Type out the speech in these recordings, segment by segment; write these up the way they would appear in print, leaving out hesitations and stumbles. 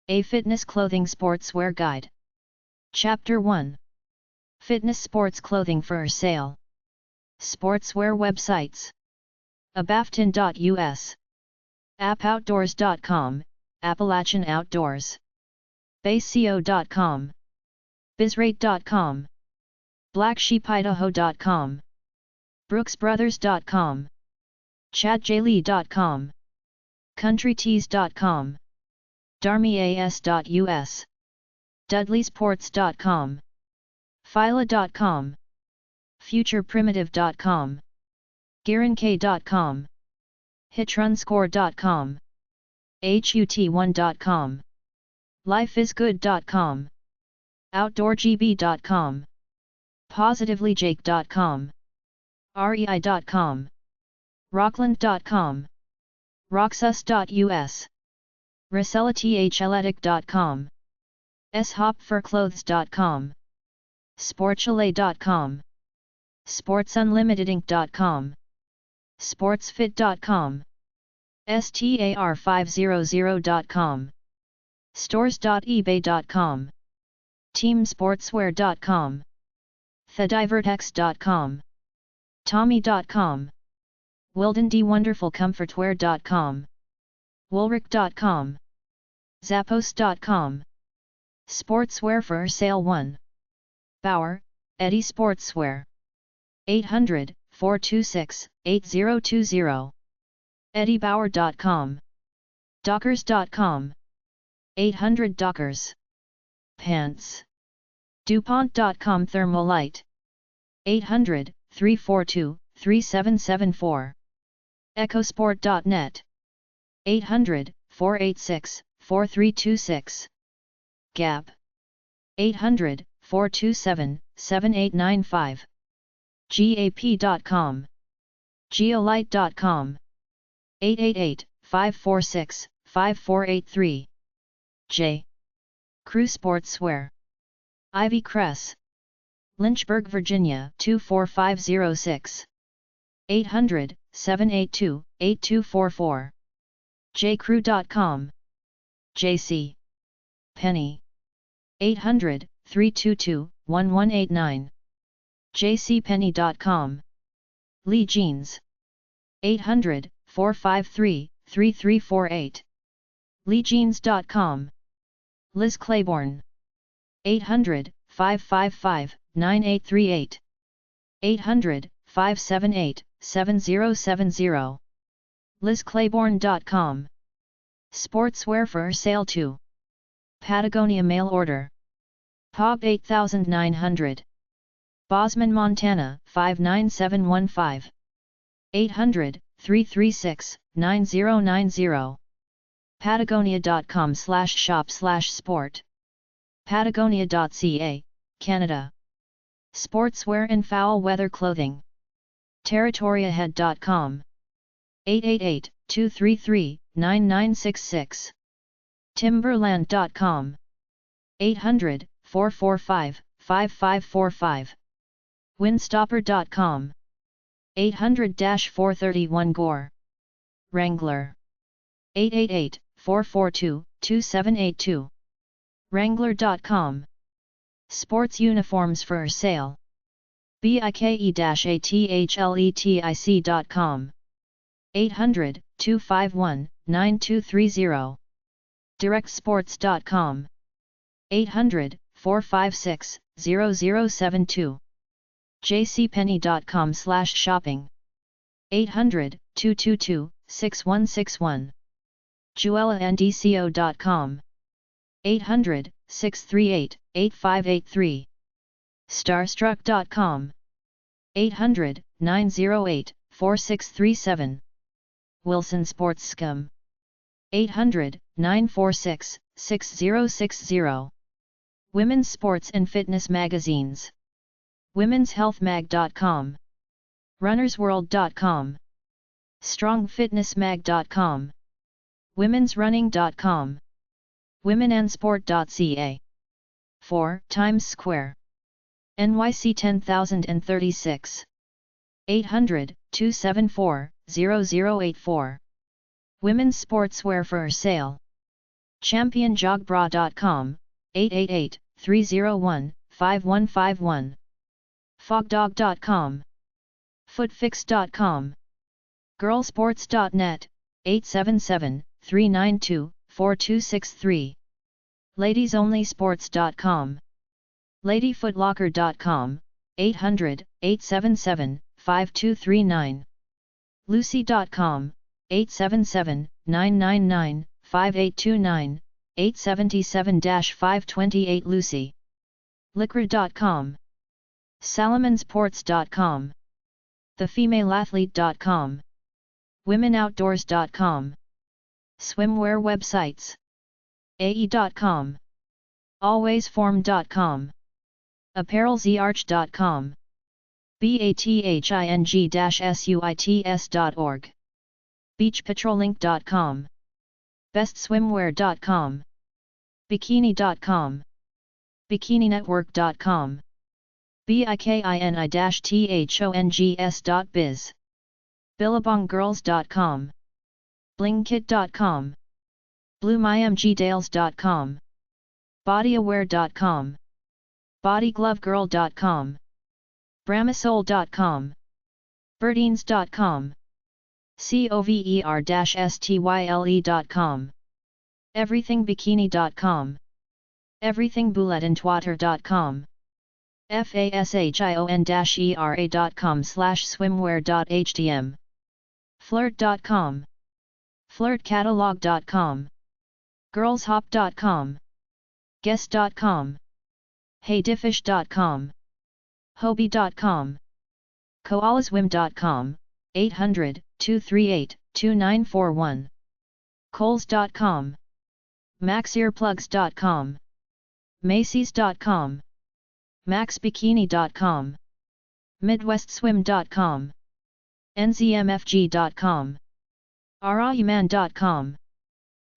A Fitness Clothing Sportswear Guide. Chapter 1. Fitness Sports Clothing for Sale. Sportswear Websites. abafton.us, appoutdoors.com, Appalachian Outdoors, baseco.com, bizrate.com, blacksheepidaho.com, brooksbrothers.com, chadjaylee.com, countrytees.com, darmyas.us, dudleysports.com, phila.com, futureprimitive.com, gearank.com, hitrunscore.com, hut1.com, lifeisgood.com, outdoorgb.com, positivelyjake.com, rei.com, rockland.com, roxus.us, resellethletic.com, shopforclothes.com, sportchalet.com, sportsunlimitedinc.com, sportsfit.com, star500.com, stores.ebay.com, teamsportswear.com, thedivertex.com, tommy.com, wildandwonderfulcomfortwear.com, woolrick.com, zappos.com. Sportswear for Sale 1. Bauer, Eddie Sportswear. 800-426-8020. eddiebauer.com. dockers.com. 800 Dockers. Pants. DuPont.com Thermolite. 800-342-3774. ecosport.net. 800-486-4326. Gap. 800-427-7895. gap.com. geolite.com. 888-546-5483. J. Crew Sportswear. Ivy Cress. Lynchburg, Virginia 24506. 800-782-8244. jcrew.com. JC. Penny. 800-322-1189. jcpenny.com. Lee Jeans. 800-453-3348. leejeans.com. Liz Claiborne. 800-555-9838. 800-578-7070. lizclaiborne.com. Sportswear for Sale 2. Patagonia Mail Order. POB 8900. Bosman, Montana 59715. 800-336-9090. Patagonia.com/shop/sport. Patagonia.ca, Canada. Sportswear and foul weather clothing. Territoriahead.com. 888-233-9966. Timberland.com. 800-445-5545. Windstopper.com. 800-431 Gore. Wrangler. 888-442-2782. Wrangler.com. Sports uniforms for sale. bike-athletic.com. 800-251-9230. directsports.com. 800-456-0072. jcpenny.com/shopping. 800-222-6161. juelandco.com. 800-638-8583. starstruck.com. 800-908-4637. Wilson Sports Scum. 800-946-6060. Women's Sports and Fitness Magazines. womenshealthmag.com. runnersworld.com. strongfitnessmag.com. womensrunning.com. womenandsport.ca. 4 Times Square, NYC 10036. 800-274-0084. Women's Sportswear for Sale. championjogbra.com, 888-301-5151. fogdog.com, footfix.com, girlsports.net, 877-392-4263. ladiesonlysports.com, ladyfootlocker.com, 800-877-5239. lucy.com, 877-999-5829, 877-528 Lucy. liquor.com, salomonsports.com, thefemaleathlete.com, womenoutdoors.com. swimwear websites: ae.com, alwaysform.com, apparelzarch.com, bathing-suits.org, beachpatrollink.com, bestswimwear.com, bikini.com, bikininetwork.com, bikini-thongs.biz, billabonggirls.com, blingkit.com, bluemymgdales.com, bodyaware.com, bodyglovegirl.com, bramisol.com, birdines.com, cover-style.com, everythingbikini.com, everythingbouletintoiture.com, fashion-era.com/swimwear.htm, flirt.com, flirtcatalog.com, girlshop.com, guest.com, heydifish.com, hobie.com, koalaswim.com, 800-238-2941, coles.com, maxearplugs.com, macys.com, maxbikini.com, midwestswim.com, nzmfg.com, arayuman.com,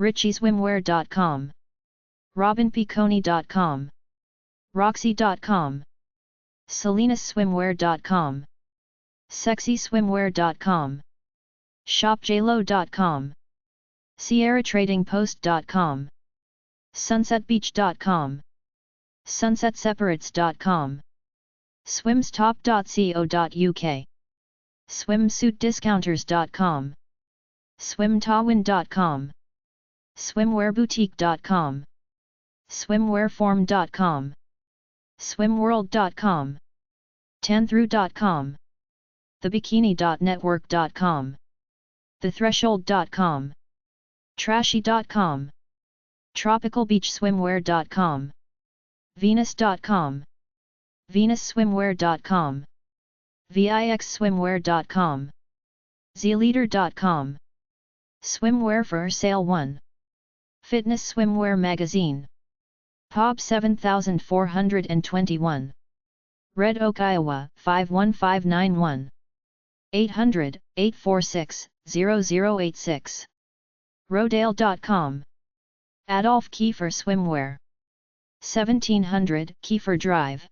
richieswimwear.com, robinpiconi.com, roxy.com, selenaswimwear.com, sexyswimwear.com, shopjlo.com, sierratradingpost.com, sunsetbeach.com, sunsetseparates.com, swimstop.co.uk, swimsuitdiscounters.com, swimtawin.com, swimwearboutique.com, swimwearform.com, swimworld.com, tanthru.com, thebikini.network.com, thethreshold.com, trashy.com, tropicalbeachswimwear.com, venus.com, venusswimwear.com, vixswimwear.com, zleader.com, swimwear for sale 1, fitness swimwear magazine, POB 7421, Red Oak, Iowa 51591, 800-846-0086, rodale.com, Adolf Kiefer Swimwear, 1700 Kiefer Drive,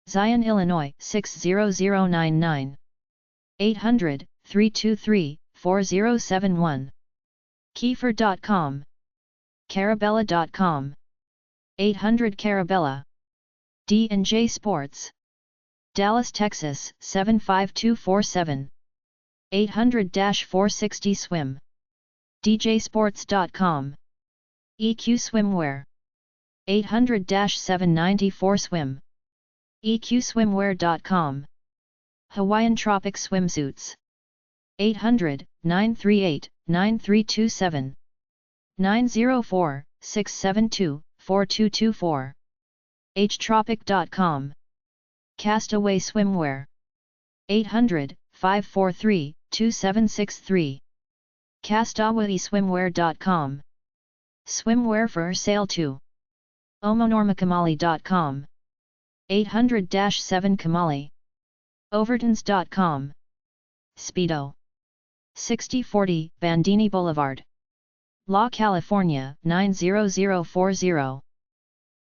Zion, Illinois 60099, 800-323-4071, Kiefer.com, Carabella.com, 800 Carabella, D&J Sports, Dallas, Texas 75247, 800-460 Swim, djsports.com, EQ Swimwear, 800-794 Swim, eqswimwear.com, Hawaiian Tropic Swimsuits, 800-938-9327, 904-672-4224, htropic.com, Castaway Swimwear, 800-543-2763, castawayswimwear.com, Swimwear for sale 2, omonormakamali.com, 800-7 Kamali, overtons.com, Speedo, 6040 Bandini Boulevard, La California 90040,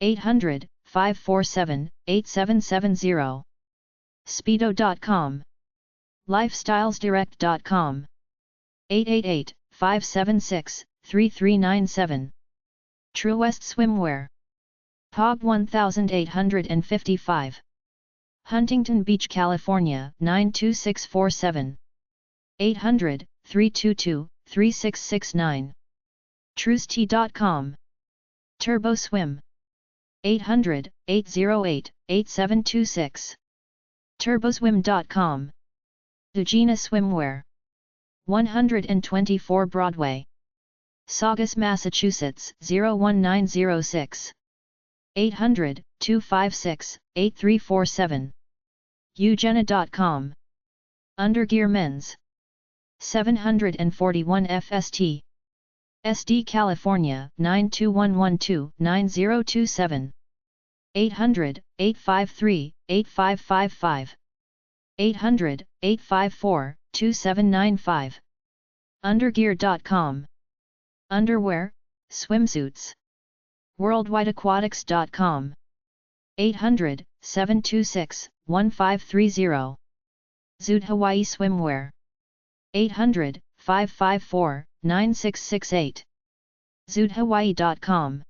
800-547-8770, Speedo.com, lifestylesdirect.com, 888-576-3397. Truest Swimwear. POG 1855. Huntington Beach, California 92647. 800-322-3669. TrueStea.com. Turbo Swim. 800-808-8726. Turboswim.com. Dugina Swimwear. 124 Broadway, Saugus, Massachusetts 01906. 800-256-8347. Eugena.com. Undergear Men's. 741 FST. SD California 92112-9027. 800-853-8555. 800-854-2795. Undergear.com. Underwear, swimsuits. WorldwideAquatics.com. 800-726-1530. Zoot Hawaii Swimwear. 800-554-9668. ZootHawaii.com.